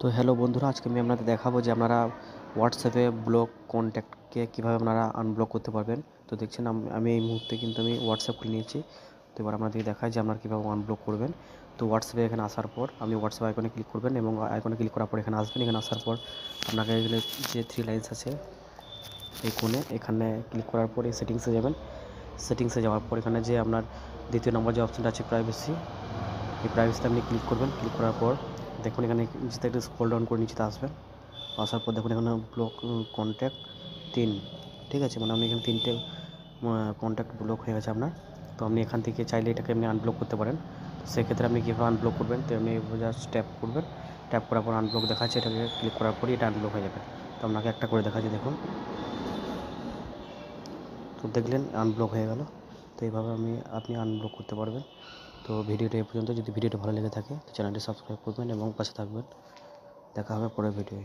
তো হ্যালো বন্ধুরা, আজকে আমি আপনাদের দেখাবো যে আপনারা হোয়াটসঅ্যাপে ব্লক কন্ট্যাক্টকে কীভাবে আপনারা আনব্লক করতে পারবেন। তো দেখছেন আমি এই মুহূর্তে কিন্তু আমি হোয়াটসঅ্যাপ খুলে নিয়েছি। তো এবার আপনাদেরকে দেখাই যে আপনারা কীভাবে আনব্লক করবেন। তো হোয়াটসঅ্যাপে এখানে আসার পর আপনি হোয়াটসঅ্যাপ আইকনে ক্লিক করবেন এবং আইকনে ক্লিক করার পর এখানে আসবেন। এখানে আসার পর আপনাকে এখানে যে 3 লাইনস আছে এই কোণে এখানে ক্লিক করার পর এই সেটিংসে যাবেন। সেটিংসে যাওয়ার পর এখানে যে আপনার দ্বিতীয় নম্বর যে অপশানটা আছে প্রাইভেসি, এই প্রাইভেসিতে আপনি ক্লিক করবেন। ক্লিক করার পর দেখুন এখানে নিচে একটু স্ক্রল ডাউন করে নিচেতে আসবেন। আসার পর দেখুন এখানে ব্লক কন্ট্যাক্ট 3, ঠিক আছে, মানে আপনি এখানে 3টে কন্ট্যাক্ট ব্লক হয়ে গেছে আপনার। তো আপনি এখান থেকে চাইলে এটাকে আপনি আনব্লক করতে পারেন। তো সেক্ষেত্রে আপনি কীভাবে আনব্লক করবেন, তো আপনি জাস্ট ট্যাপ করবেন। ট্যাপ করার পর আনব্লক দেখাচ্ছে, এটাকে ক্লিক করার পরই এটা আনব্লক হয়ে যাবে। তো আপনাকে একটা করে দেখাচ্ছে, দেখুন। তো দেখলেন আনব্লক হয়ে গেল। তো এইভাবে আপনি আনব্লক করতে পারবেন। তো ভিডিওটা এই পর্যন্ত। যদি ভিডিওটা ভালো লেগে থাকে তো চ্যানেলটি সাবস্ক্রাইব করবেন এবং পাশে থাকবেন। দেখা হবে পরের ভিডিওয়।